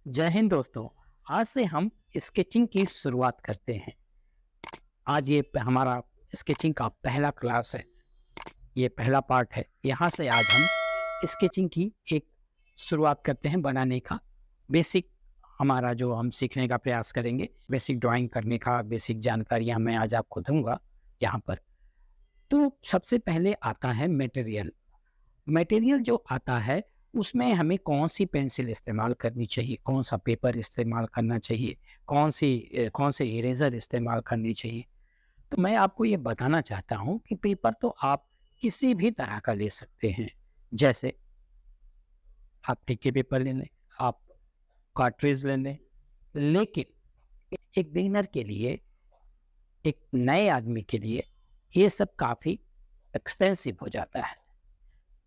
जय हिंद दोस्तों। आज से हम स्केचिंग की शुरुआत करते हैं। आज ये हमारा स्केचिंग का पहला क्लास है। ये पहला पार्ट है। यहाँ से आज हम स्केचिंग की एक शुरुआत करते हैं बनाने का। बेसिक हमारा जो हम सीखने का प्रयास करेंगे, बेसिक ड्राइंग करने का बेसिक जानकारियाँ मैं आज आपको दूंगा यहाँ पर। तो सबसे पहले आता है मटेरियल। मटेरियल जो आता है उसमें हमें कौन सी पेंसिल इस्तेमाल करनी चाहिए, कौन सा पेपर इस्तेमाल करना चाहिए, कौन से इरेज़र इस्तेमाल करनी चाहिए। तो मैं आपको ये बताना चाहता हूँ कि पेपर तो आप किसी भी तरह का ले सकते हैं। जैसे आप फीके पेपर ले लें, आप कार्ट्रिज ले लें, लेकिन एक बिगिनर के लिए, एक नए आदमी के लिए ये सब काफ़ी एक्सपेंसिव हो जाता है।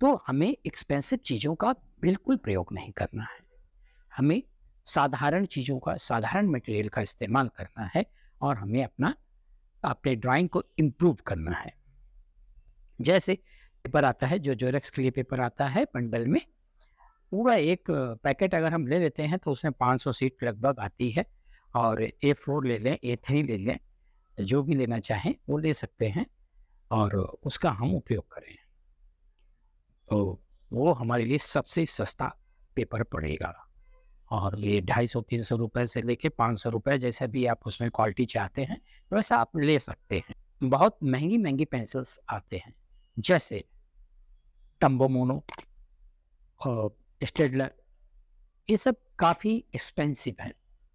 तो हमें एक्सपेंसिव चीज़ों का बिल्कुल प्रयोग नहीं करना है। हमें साधारण चीज़ों का, साधारण मटेरियल का इस्तेमाल करना है और हमें अपने ड्राइंग को इम्प्रूव करना है। जैसे पेपर आता है, जो ज़ेरॉक्स के लिए पेपर आता है बंडल में, पूरा एक पैकेट अगर हम ले लेते हैं तो उसमें 500 शीट लगभग आती है। और A4 ले लें, A3 ले लें, जो भी लेना चाहें वो ले सकते हैं और उसका हम उपयोग करें। तो वो हमारे लिए सबसे सस्ता पेपर पड़ेगा। और ये 250-300 रुपए से लेके 500 रुपए, जैसा भी आप उसमें क्वालिटी चाहते हैं वैसा आप ले सकते हैं। बहुत महंगी पेंसिल्स आते हैं, जैसे टम्बो मोनो और स्टेडलर। ये सब काफ़ी एक्सपेंसिव हैं,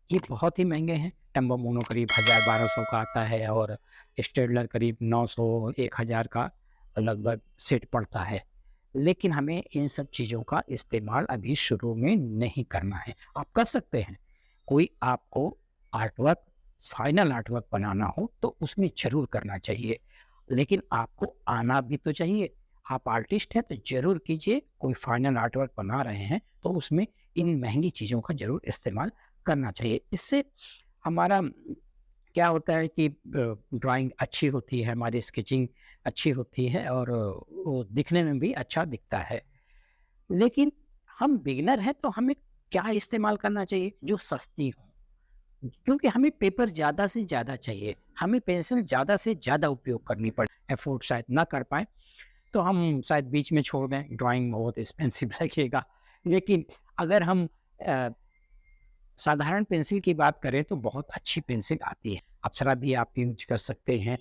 ये बहुत ही महंगे हैं। टम्बो मोनो करीब 1000-1200 का आता है और स्टेडलर करीब 900-1000 का लगभग सेट पड़ता है। लेकिन हमें इन सब चीज़ों का इस्तेमाल अभी शुरू में नहीं करना है। आप कर सकते हैं, कोई आपको आर्टवर्क, फाइनल आर्टवर्क बनाना हो तो उसमें ज़रूर करना चाहिए, लेकिन आपको आना भी तो चाहिए। आप आर्टिस्ट हैं तो ज़रूर कीजिए। कोई फाइनल आर्टवर्क बना रहे हैं तो उसमें इन महंगी चीज़ों का ज़रूर इस्तेमाल करना चाहिए। इससे हमारा क्या होता है कि ड्राइंग अच्छी होती है, हमारी स्केचिंग अच्छी होती है और वो दिखने में भी अच्छा दिखता है। लेकिन हम बिगिनर हैं तो हमें क्या इस्तेमाल करना चाहिए? जो सस्ती हो, क्योंकि हमें पेपर ज़्यादा से ज़्यादा चाहिए, हमें पेंसिल ज़्यादा से ज़्यादा उपयोग करनी पड़े। अफ़ोर्ड शायद ना कर पाएँ तो हम शायद बीच में छोड़ दें, ड्राइंग बहुत एक्सपेंसिव लगेगा। लेकिन अगर हम अ, साधारण पेंसिल की बात करें तो बहुत अच्छी पेंसिल आती है। अप्सरा भी आप यूज़ कर सकते हैं।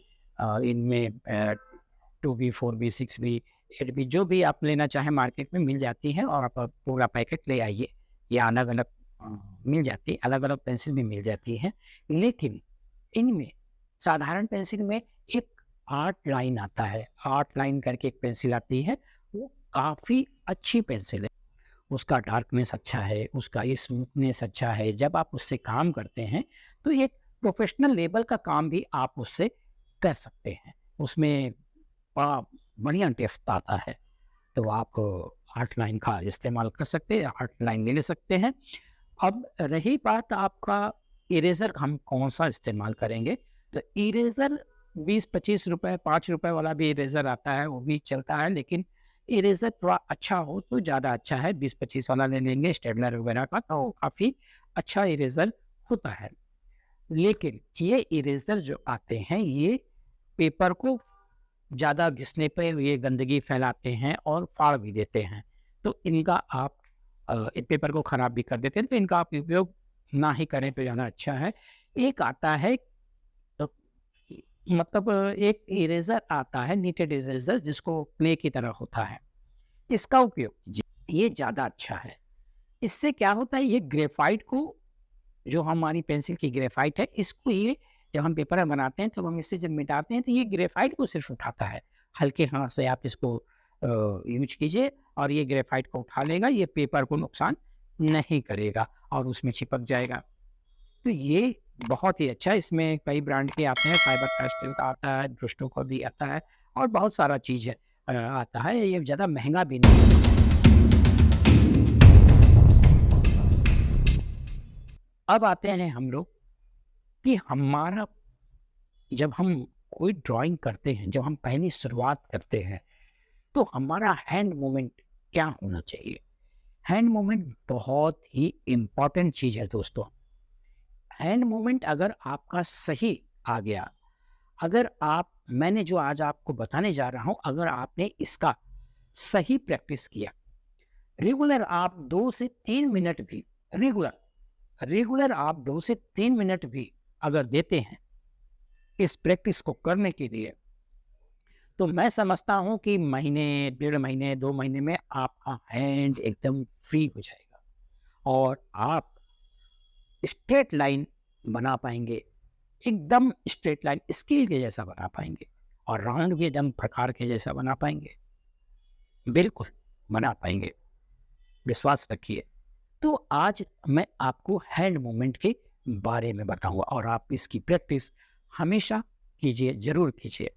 इनमें 2B, 4B, 6B, 8B जो भी आप लेना चाहें मार्केट में मिल जाती है और आप पूरा पैकेट ले आइए। ये अलग-अलग मिल जाती है, अलग-अलग पेंसिल भी मिल जाती है। लेकिन इनमें साधारण पेंसिल में एक आर्ट लाइन आता है, आर्ट लाइन करके एक पेंसिल आती है, वो काफ़ी अच्छी पेंसिल है। उसका डार्कनेस अच्छा है, उसका स्मूथनेस अच्छा है। जब आप उससे काम करते हैं तो एक प्रोफेशनल लेवल का काम भी आप उससे कर सकते हैं। उसमें बड़ा बढ़िया टेस्ट आता है। तो आप आर्ट लाइन का इस्तेमाल कर सकते हैं, आर्ट लाइन ले सकते हैं। अब रही बात आपका इरेज़र, हम कौन-सा इस्तेमाल करेंगे? तो इरेज़र 20-25 रुपए, ₹5 वाला भी इरेज़र आता है, वो भी चलता है, लेकिन इरेज़र थोड़ा अच्छा हो तो ज़्यादा अच्छा है। 20-25 वाला ले लेंगे स्टेडलर वगैरह का तो काफ़ी अच्छा इरेज़र होता है। लेकिन ये इरेज़र जो आते हैं, ये पेपर को ज़्यादा घिसने पे ये गंदगी फैलाते हैं और फाड़ भी देते हैं। तो इनका आप पेपर को ख़राब भी कर देते हैं, तो इनका आप उपयोग ना ही करें तो ज़्यादा अच्छा है। एक आता है अ, मतलब एक इरेज़र आता है, निटेड इरेज़र, जिसको क्ले की तरह होता है। इसका उपयोग कीजिए, ये ज़्यादा अच्छा है। इससे क्या होता है, ये ग्रेफ़ाइट को, जो हमारी पेंसिल की ग्रेफ़ाइट है, इसको ये जब हम पेपर में बनाते हैं, तब हम इससे जब मिटाते हैं, तो ये ग्रेफ़ाइट को सिर्फ़ उठाता है। हल्के हाथ से आप इसको यूज़ कीजिए और ये ग्रेफ़ाइट को उठा लेगा, ये पेपर को नुकसान नहीं करेगा और उसमें चिपक जाएगा। तो ये बहुत ही अच्छा है। इसमें कई ब्रांड के आते हैं, फाइबर कास्टिल का आता है, ब्रिस्टो का भी आता है और बहुत सारा चीज़ है आता है। ये ज़्यादा महँगा भी नहीं है। अब आते हैं हम लोग कि हमारा, जब हम कोई ड्राइंग करते हैं, जब हम पहली शुरुआत करते हैं, तो हमारा हैंड मूवमेंट क्या होना चाहिए? हैंड मूवमेंट बहुत ही इम्पॉर्टेंट चीज़ है दोस्तों। हैंड मूवमेंट अगर आपका सही आ गया, अगर आप मैंने जो आज आपको बताने जा रहा हूँ, अगर आपने इसका सही प्रैक्टिस किया, रेगुलर आप 2 से 3 मिनट भी रेगुलर रेगुलर आप 2 से 3 मिनट भी अगर देते हैं इस प्रैक्टिस को करने के लिए, तो मैं समझता हूँ कि महीने, डेढ़ महीने, 2 महीने में आपका हैंड एकदम फ्री हो जाएगा और आप स्ट्रेट लाइन बना पाएँगे, एकदम स्ट्रेट लाइन स्केल के जैसा बना पाएँगे और राउंड भी एकदम प्रकार के जैसा बना पाएँगे। बिल्कुल, बना पाएँगे, विश्वास रखिए। तो आज मैं आपको हैंड मूवमेंट के बारे में बताऊँगा और आप इसकी प्रैक्टिस हमेशा कीजिए, ज़रूर कीजिए।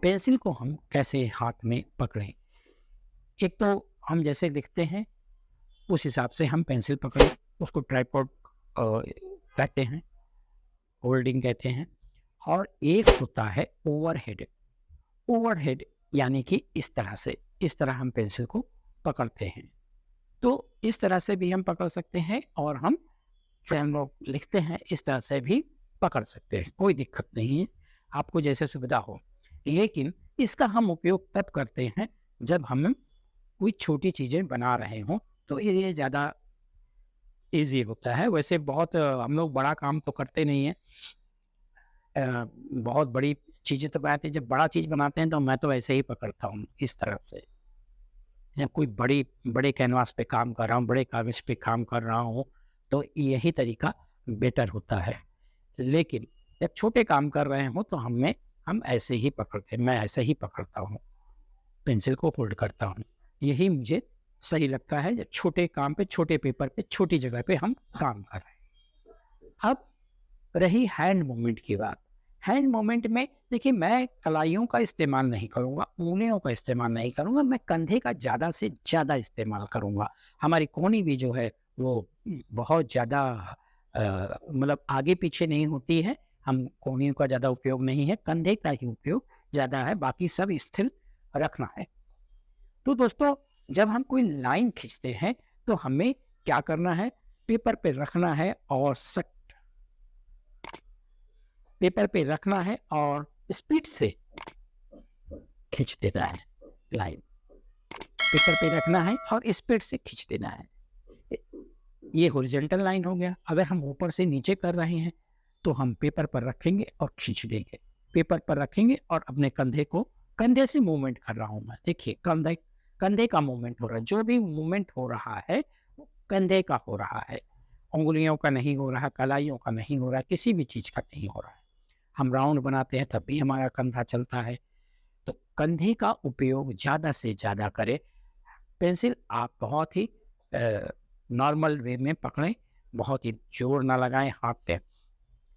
पेंसिल को हम कैसे हाथ में पकड़ें? एक तो हम जैसे लिखते हैं, उस हिसाब से हम पेंसिल पकड़ें, उसको ट्राइपॉड कहते हैं, होल्डिंग कहते हैं। और एक होता है ओवरहेड। ओवरहेड यानी कि इस तरह हम पेंसिल को पकड़ते हैं। तो इस तरह से भी हम पकड़ सकते हैं और हम लोग लिखते हैं इस तरह से भी पकड़ सकते हैं, कोई दिक्कत नहीं है, आपको जैसे सुविधा हो। लेकिन इसका हम उपयोग तब करते हैं जब हम कोई छोटी चीज़ें बना रहे हों, तो ये ज़्यादा ईज़ी होता है। वैसे बहुत हम लोग बड़ा काम तो करते नहीं हैं, बहुत बड़ी चीज़ें तो बनाते हैं। जब बड़ा चीज़ बनाते हैं तो मैं तो ऐसे ही पकड़ता हूँ, इस तरफ से। जब कोई बड़े कैनवास पे काम कर रहा हूँ, बड़े कागज़ पे काम कर रहा हूँ, तो यही तरीका बेटर होता है। लेकिन जब छोटे काम कर रहे हों तो हम ऐसे ही पकड़ते हैं, मैं ऐसे ही पकड़ता हूँ, पेंसिल को होल्ड करता हूँ। यही मुझे सही लगता है जब छोटे काम पे, छोटे पेपर पे, छोटी जगह पे हम काम कर रहे हैं। अब रही हैंड मूवमेंट की बात। हैंड मूवमेंट में देखिए, मैं कलाइयों का इस्तेमाल नहीं करूँगा, उँगलियों का इस्तेमाल नहीं करूँगा, मैं कंधे का ज़्यादा से ज़्यादा इस्तेमाल करूँगा। हमारी कोहनी भी जो है वो बहुत ज़्यादा मतलब आगे-पीछे नहीं होती है, हम कोहनियों का ज़्यादा उपयोग नहीं है, कंधे का ही उपयोग ज़्यादा है, बाकी सब स्थिर रखना है। तो दोस्तों, जब हम कोई लाइन खींचते हैं तो हमें क्या करना है, पेपर पे रखना है और पेपर पे रखना है और स्पीड से खींच देना है लाइन। पेपर पे रखना है और स्पीड से खींच देना है। ये हॉरिजॉन्टल लाइन हो गया। अगर हम ऊपर से नीचे कर रहे हैं तो हम पेपर पर रखेंगे और खींच देंगे। पेपर पर रखेंगे और अपने कंधे से मूवमेंट कर रहा हूँ मैं। देखिए, कंधे का मूवमेंट हो रहा है। जो भी मूवमेंट हो रहा है वो कंधे का हो रहा है, उंगलियों का नहीं हो रहा, कलाइयों का नहीं हो रहा, किसी भी चीज़ का नहीं हो रहा है। हम राउंड बनाते हैं तब भी हमारा कंधा चलता है। तो कंधे का उपयोग ज़्यादा से ज़्यादा करें। पेंसिल आप बहुत ही नॉर्मल वे में पकड़ें, बहुत ही जोर ना लगाएं हाथ पे,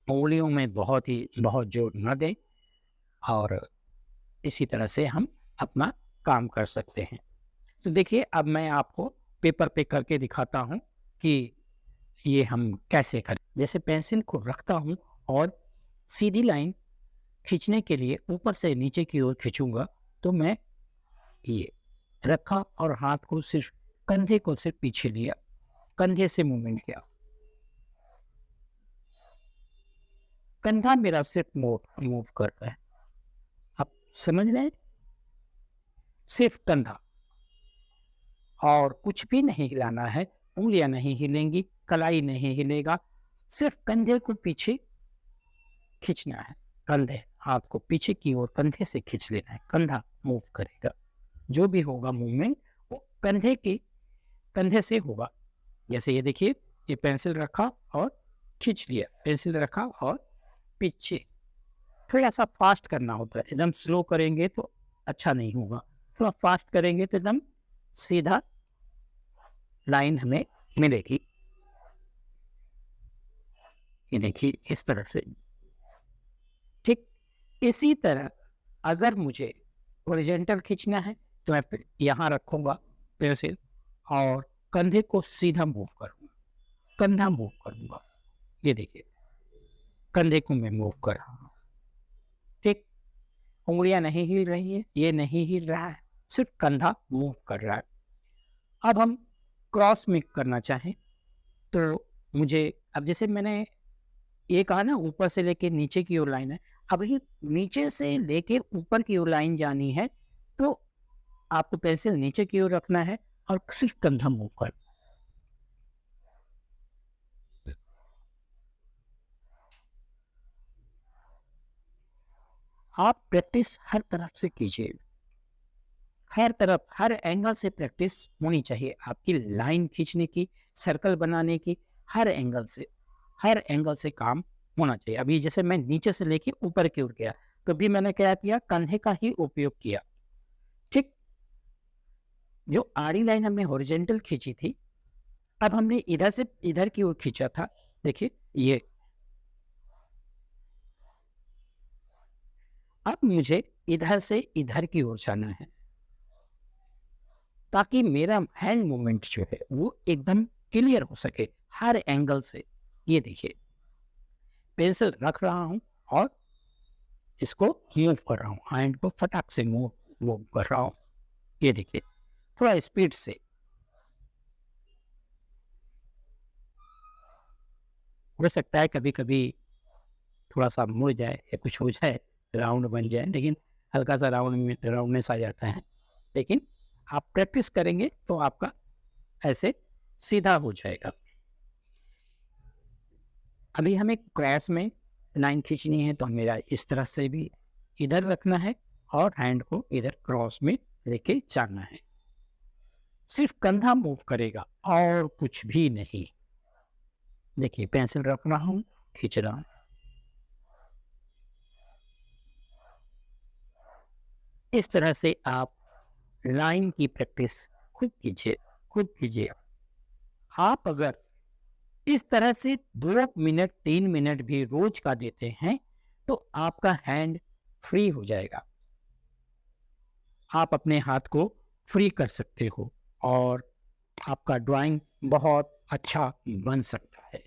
उंगलियों में बहुत जोर न दें और इसी तरह से हम अपना काम कर सकते हैं। तो देखिए, अब मैं आपको पेपर पे करके दिखाता हूँ कि ये हम कैसे करें। जैसे पेंसिल को रखता हूँ और सीधी लाइन खींचने के लिए ऊपर से नीचे की ओर खींचूंगा, तो मैं ये रखा और हाथ को कंधे को सिर्फ पीछे लिया, कंधे से मूवमेंट किया, कंधा मेरा सिर्फ मूव कर रहा है। आप समझ रहे हैं? सिर्फ कंधा और कुछ भी नहीं हिलाना है, उंगलियां नहीं हिलेंगी, कलाई नहीं हिलेगा, सिर्फ कंधे को पीछे खींचना है। कंधे, हाथ को पीछे की ओर कंधे से खींच लेना है, कंधा मूव करेगा। जो भी होगा मूवमेंट वो कंधे से होगा। जैसे ये देखिए, ये पेंसिल रखा और खींच लिया, पेंसिल रखा और पीछे। थोड़ा सा फास्ट करना होता है, एकदम स्लो करेंगे तो अच्छा नहीं होगा, थोड़ा फास्ट करेंगे तो एकदम सीधा लाइन हमें मिलेगी। ये देखिए, इस तरह से। ठीक इसी तरह अगर मुझे हॉरिजॉन्टल खींचना है तो मैं यहाँ रखूंगा पेंसिल और कंधे को सीधा मूव करूंगा, कंधा मूव करूंगा। ये देखिए, कंधे को मैं मूव कर रहा हूँ। ठीक, उंगलियां नहीं हिल रही है, ये नहीं हिल रहा है, सिर्फ कंधा मूव कर रहा है। अब हम क्रॉस में करना चाहें तो मुझे, अब जैसे मैंने ये कहा ना ऊपर से लेके नीचे की ओर लाइन है, अब ये नीचे से लेके ऊपर की ओर लाइन जानी है तो आपको पेंसिल नीचे की ओर रखना है और सिर्फ कंधा मूव कर। आप प्रैक्टिस हर तरफ से कीजिए, हर तरफ हर एंगल से प्रैक्टिस होनी चाहिए आपकी, लाइन खींचने की, सर्कल बनाने की, हर एंगल से काम होना चाहिए। अभी जैसे मैं नीचे से लेके ऊपर की ओर गया तो भी मैंने क्या किया, कंधे का ही उपयोग किया। ठीक, जो आड़ी लाइन हमने हॉरिजॉन्टल खींची थी, अब हमने इधर से इधर की ओर खींचा था। देखिए ये, अब मुझे इधर से इधर की ओर जाना है ताकि मेरा हैंड मूवमेंट जो है वो एकदम क्लियर हो सके हर एंगल से। ये देखिए, पेंसिल रख रहा हूं और इसको मूव कर रहा हूं, हैंड को फटाक से मूव कर रहा हूं। ये देखिए, थोड़ा स्पीड से। हो सकता है कभी कभी थोड़ा सा मुड़ जाए या कुछ हो जाए, राउंड बन जाए, लेकिन हल्का सा राउंडनेस आ जाता है। लेकिन आप प्रैक्टिस करेंगे तो आपका ऐसे सीधा हो जाएगा। अभी हमें क्रॉस में लाइन खींचनी है तो मेरा इस तरह से भी इधर रखना है और हैंड को इधर क्रॉस में लेके जाना है। सिर्फ कंधा मूव करेगा और कुछ भी नहीं। देखिए, पेंसिल रख रहा हूं, खींच रहा हूं। इस तरह से आप लाइन की प्रैक्टिस खुद कीजिए। आप अगर इस तरह से 2 मिनट 3 मिनट भी रोज का देते हैं तो आपका हैंड फ्री हो जाएगा। आप अपने हाथ को फ्री कर सकते हो और आपका ड्राइंग बहुत अच्छा बन सकता है।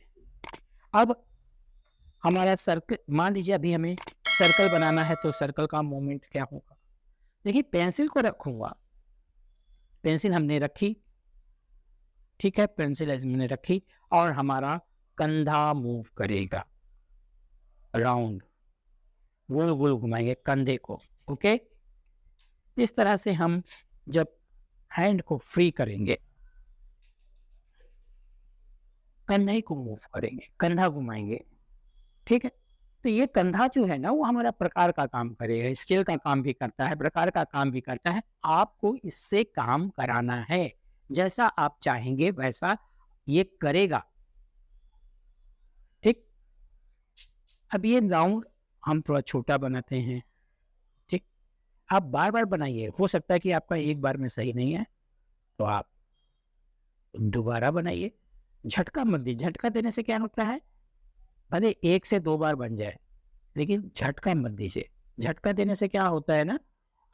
अब हमारा सर्कल, मान लीजिए अभी हमें सर्कल बनाना है तो सर्कल का मूवमेंट क्या होगा। देखिए, पेंसिल को रखूंगा, पेंसिल हमने रखी, ठीक है, पेंसिल ऐसे मैंने रखी और हमारा कंधा मूव करेगा, राउंड गोल गोल घुमाएंगे कंधे को। ओके, इस तरह से हम जब हैंड को फ्री करेंगे, कंधे को मूव करेंगे, कंधा घुमाएंगे, ठीक है। तो ये कंधा जो है ना वो हमारा प्रकार का काम करेगा, स्केल का काम भी करता है, प्रकार का काम भी करता है। आपको इससे काम कराना है, जैसा आप चाहेंगे वैसा ये करेगा। ठीक, अब ये राउंड हम थोड़ा छोटा बनाते हैं। ठीक, आप बार बार बनाइए, हो सकता है कि आपका एक बार में सही नहीं है तो आप दोबारा बनाइए। झटका मत दीजिए, झटका देने से क्या होता है, भले 1 से 2 बार बन जाए लेकिन झटका मत दीजिए। झटका देने से क्या होता है ना,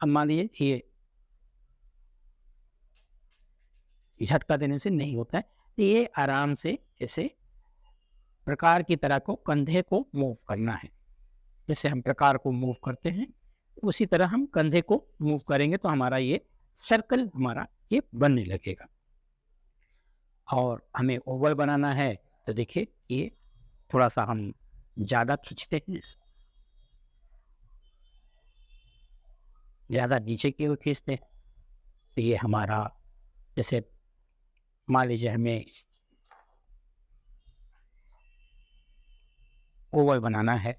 अब मान लीजिए ये झटका देने से नहीं होता है, तो ये आराम से ऐसे प्रकार की तरह को कंधे को मूव करना है। जैसे हम प्रकार को मूव करते हैं उसी तरह हम कंधे को मूव करेंगे तो हमारा ये सर्कल हमारा ये बनने लगेगा। और हमें ओवल बनाना है तो देखिए, ये थोड़ा सा हम ज़्यादा खींचते हैं, ज़्यादा नीचे की ओर खींचते हैं तो ये हमारा, जैसे मान लीजिए हमें ओवल बनाना है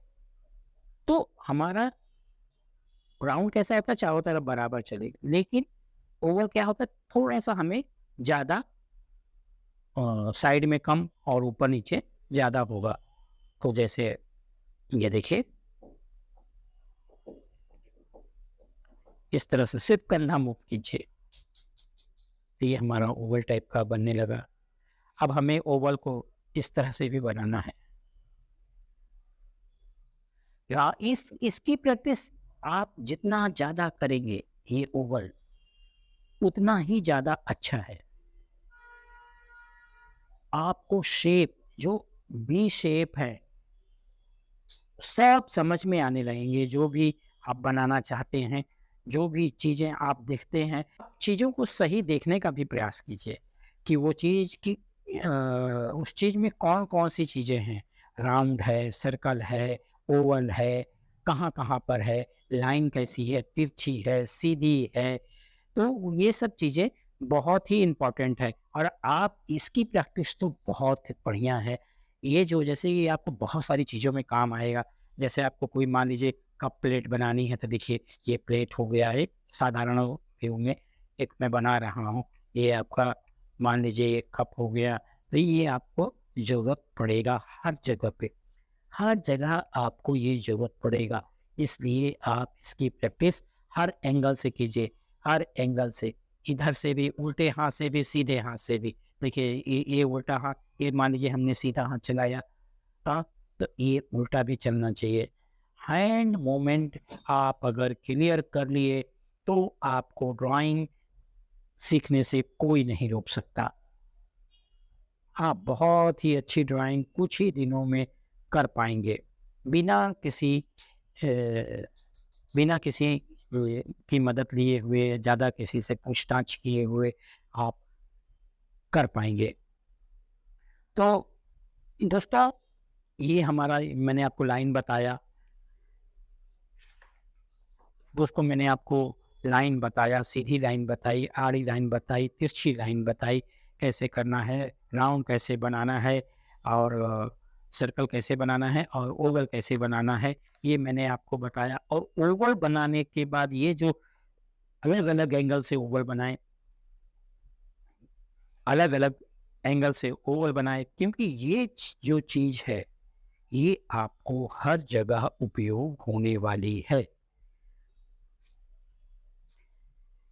तो हमारा राउंड कैसा होता है, चारों तरफ बराबर चलेगा, लेकिन ओवल क्या होता है, थोड़ा सा हमें ज़्यादा साइड में कम और ऊपर नीचे ज़्यादा होगा। तो जैसे ये देखिए, इस तरह से सिर्फ कंधा मूव कीजिए तो ये हमारा ओवल टाइप का बनने लगा। अब हमें ओवल को इस तरह से भी बनाना है। या इसकी प्रैक्टिस आप जितना ज़्यादा करेंगे ये ओवल उतना ही ज़्यादा अच्छा है। आपको शेप, जो भी शेप है सब समझ में आने लगेंगे। जो भी आप बनाना चाहते हैं, जो भी चीज़ें आप देखते हैं, चीज़ों को सही देखने का भी प्रयास कीजिए। कि वो चीज़ की उस चीज़ में कौन-कौन सी चीज़ें हैं, राउंड है, सर्कल है, ओवल है, कहाँ-कहाँ पर है, लाइन कैसी है, तिरछी है, सीधी है। तो ये सब चीज़ें बहुत ही इम्पोर्टेंट है और आप इसकी प्रैक्टिस तो बहुत बढ़िया है। ये जो जैसे ये आपको बहुत सारी चीज़ों में काम आएगा। जैसे आपको कोई मान लीजिए कप प्लेट बनानी है तो देखिए ये प्लेट हो गया एक साधारण व्यू में एक मैं बना रहा हूँ। ये आपका मान लीजिए ये कप हो गया, तो ये आपको ज़रूरत पड़ेगा हर जगह पे। हर जगह आपको ये ज़रूरत पड़ेगा, इसलिए आप इसकी प्रैक्टिस हर एंगल से कीजिए, हर एंगल से। इधर से भी, उल्टे हाथ से भी, सीधे हाथ से भी। देखिए ये उल्टा हाथ, ये मान लीजिए हमने सीधा हाथ चलाया, हाँ, तो ये उल्टा भी चलना चाहिए। हैंड मूवमेंट आप अगर क्लियर कर लिए, तो आपको ड्राइंग सीखने से कोई नहीं रोक सकता। आप बहुत ही अच्छी ड्राइंग कुछ ही दिनों में कर पाएँगे, बिना किसी बिना किसी की मदद लिए हुए, ज़्यादा किसी से पूछताछ किए हुए आप कर पाएँगे। तो दोस्तों, ये हमारा मैंने आपको लाइन बताया, दोस्तों मैंने आपको लाइन बताया, सीधी लाइन बताई, आड़ी लाइन बताई, तिरछी लाइन बताई, कैसे करना है, राउंड कैसे बनाना है और सर्कल कैसे बनाना है और ओवल कैसे बनाना है, ये मैंने आपको बताया। और ओवल बनाने के बाद ये जो अलग-अलग एंगल से ओवल बनाएँ, अलग-अलग एंगल से ओवल बनाएँ, क्योंकि ये जो चीज़ है, ये आपको हर जगह उपयोग होने वाली है।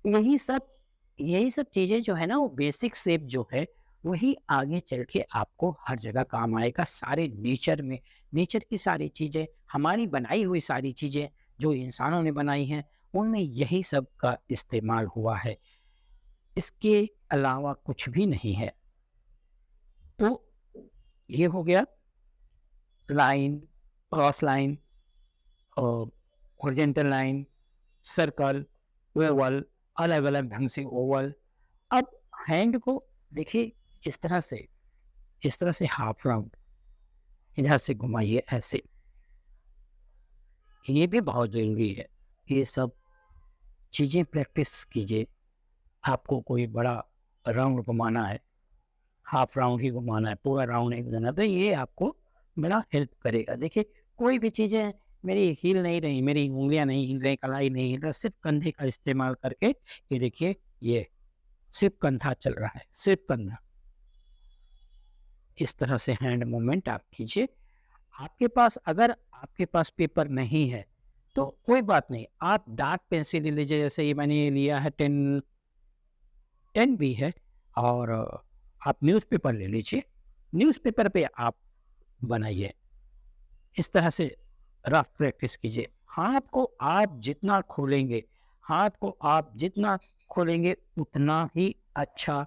यही सब यही सब चीज़ें जो है ना, वो बेसिक शेप जो है, वही आगे चल के आपको हर जगह काम आएगा। सारे नेचर में, नेचर की सारी चीज़ें, हमारी बनाई हुई सारी चीज़ें जो इंसानों ने बनाई हैं, उनमें यही सब का इस्तेमाल हुआ है। इसके अलावा कुछ भी नहीं है। तो ये हो गया line, cross line, horizontal line, circle, Oval, अलग-अलग ढंग से ओवल। अब हैंड को देखिए इस तरह से हाफ राउंड इधर से घुमाइए ऐसे, ये भी बहुत ज़रूरी है। ये सब चीज़ें प्रैक्टिस कीजिए। आपको कोई बड़ा राउंड घुमाना है, हाफ राउंड ही घुमाना है, पूरा राउंड नहीं घुमाना, तो ये आपको बड़ा हेल्प करेगा। देखिए कोई भी चीज़ें मेरी हिल नहीं रही, मेरी उँगलियाँ नहीं हिल रही, कलाई नहीं हिल रहा, सिर्फ़ कंधे का इस्तेमाल करके ये देखिए, ये सिर्फ़ कंधा चल रहा है, सिर्फ़ कंधा। इस तरह से हैंड मूवमेंट आप कीजिए। आपके पास पेपर नहीं है, तो कोई बात नहीं, आप डार्क पेंसिल ले लीजिए। जैसे ये मैंने लिया है 10 भी है और आप न्यूज़पेपर ले लीजिए। न्यूज़पेपर पे आप बनाइए। इस तरह से रफ प्रैक्टिस कीजिए। हाथ को आप जितना खोलेंगे उतना ही अच्छा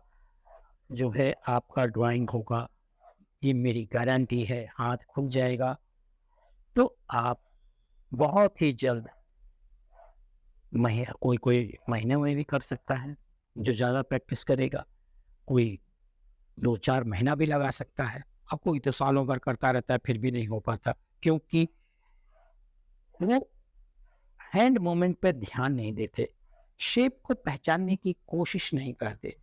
जो है आपका ड्राइंग होगा। ये मेरी गारंटी है। हाथ खुल जाएगा तो आप बहुत ही जल्द कोई महीने में भी कर सकता है, जो ज़्यादा प्रैक्टिस करेगा। कोई 2-4 महीना भी लगा सकता है, अब कोई तो सालों भर करता रहता है फिर भी नहीं हो पाता, क्योंकि वो हैंड मूवमेंट पे ध्यान नहीं देते, शेप को पहचानने की कोशिश नहीं करते।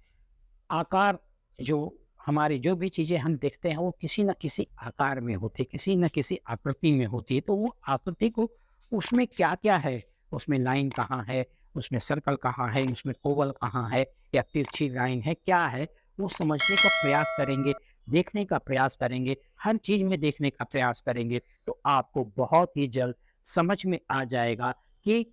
आकार जो हमारी जो भी चीज़ें हम देखते हैं वो किसी न किसी आकार में होती है, किसी न किसी आकृति में होती है। तो वो आकृति को उसमें क्या-क्या है, उसमें लाइन कहाँ है, उसमें सर्कल कहाँ है, उसमें ओवल कहाँ है या तिरछी लाइन है, क्या है, वो समझने का प्रयास करेंगे, देखने का प्रयास करेंगे, हर चीज़ में देखने का प्रयास करेंगे, तो आपको बहुत ही जल्द समझ में आ जाएगा कि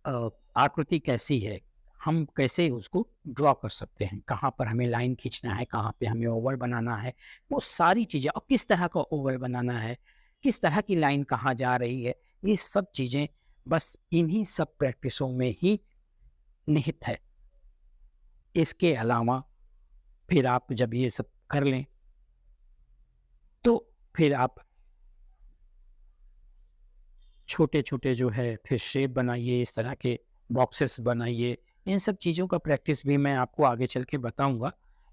आकृति कैसी है, हम कैसे उसको ड्रॉ कर सकते हैं, कहाँ पर हमें लाइन खींचना है, कहाँ पे हमें ओवल बनाना है, वो सारी चीज़ें और किस तरह का ओवल बनाना है, किस तरह की लाइन कहाँ जा रही है, ये सब चीज़ें बस इन्हीं सब प्रैक्टिसों में ही निहित है। इसके अलावा फिर आप जब ये सब कर लें, तो फिर आप छोटे-छोटे जो है फिर शेप बनाइए, इस तरह के बॉक्सेस बनाइए, इन सब चीज़ों का प्रैक्टिस भी मैं आपको आगे चल के बताऊँगा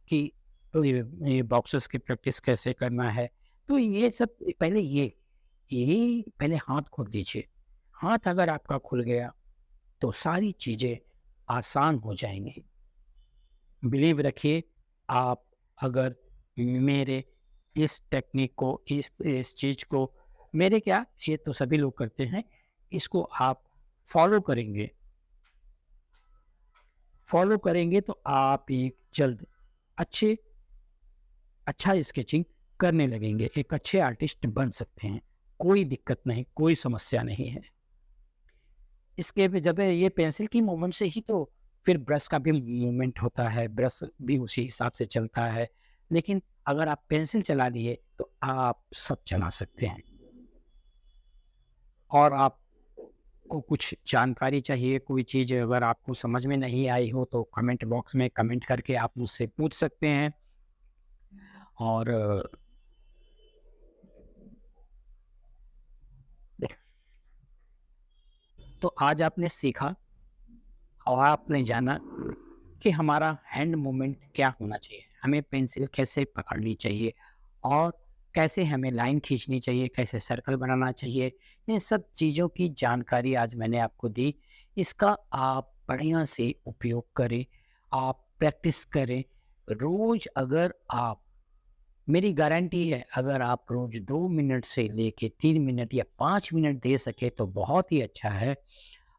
कि ये बॉक्सेस की प्रैक्टिस कैसे करना है। तो ये सब पहले ये पहले हाथ खोल दीजिए। हाथ अगर आपका खुल गया तो सारी चीज़ें आसान हो जाएँगी। बिलीव रखिए, आप अगर मेरे इस टेक्निक को, इस चीज़ को, मेरे क्या, ये तो सभी लोग करते हैं, इसको आप फॉलो करेंगे तो आप एक जल्द अच्छे अच्छा स्केचिंग करने लगेंगे, एक अच्छे आर्टिस्ट बन सकते हैं। कोई दिक्कत नहीं, कोई समस्या नहीं है। इसके भी जब ये पेंसिल की मूवमेंट से ही तो फिर ब्रश का भी मूवमेंट होता है, ब्रश भी उसी हिसाब से चलता है। लेकिन अगर आप पेंसिल चला लिए तो आप सब चला सकते हैं। और आपको कुछ जानकारी चाहिए, कोई चीज़ अगर आपको समझ में नहीं आई हो तो कमेंट बॉक्स में कमेंट करके आप मुझसे पूछ सकते हैं। और तो आज आपने सीखा और आपने जाना कि हमारा हैंड मूवमेंट क्या होना चाहिए, हमें पेंसिल कैसे पकड़नी चाहिए और कैसे हमें लाइन खींचनी चाहिए, कैसे सर्कल बनाना चाहिए। इन सब चीज़ों की जानकारी आज मैंने आपको दी। इसका आप बढ़िया से उपयोग करें, आप प्रैक्टिस करें। रोज़ अगर आप, मेरी गारंटी है, अगर आप रोज़ 2 मिनट से लेके 3 मिनट या 5 मिनट दे सके तो बहुत ही अच्छा है।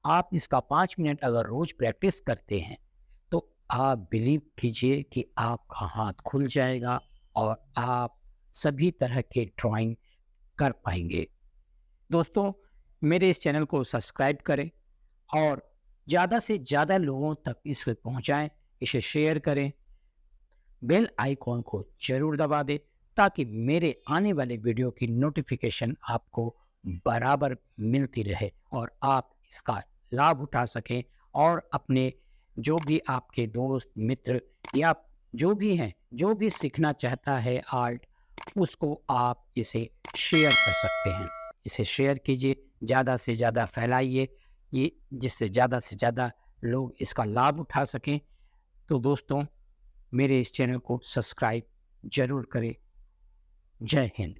आप इसका 5 मिनट अगर रोज़ प्रैक्टिस करते हैं तो आप बिलीव कीजिए कि आपका हाथ खुल जाएगा और आप सभी तरह के ड्राइंग कर पाएंगे। दोस्तों, मेरे इस चैनल को सब्सक्राइब करें और ज़्यादा से ज़्यादा लोगों तक इसे पहुंचाएं, इसे शेयर करें, बेल आइकॉन को जरूर दबा दें ताकि मेरे आने वाले वीडियो की नोटिफिकेशन आपको बराबर मिलती रहे और आप इसका लाभ उठा सकें और अपने जो भी आपके दोस्त मित्र या जो भी हैं, जो भी सीखना चाहता है आर्ट, उसको आप इसे शेयर कर सकते हैं। इसे शेयर कीजिए, ज़्यादा से ज़्यादा फैलाइए, ये जिससे ज़्यादा से ज़्यादा लोग इसका लाभ उठा सकें। तो दोस्तों, मेरे इस चैनल को सब्सक्राइब जरूर करें। जय हिंद।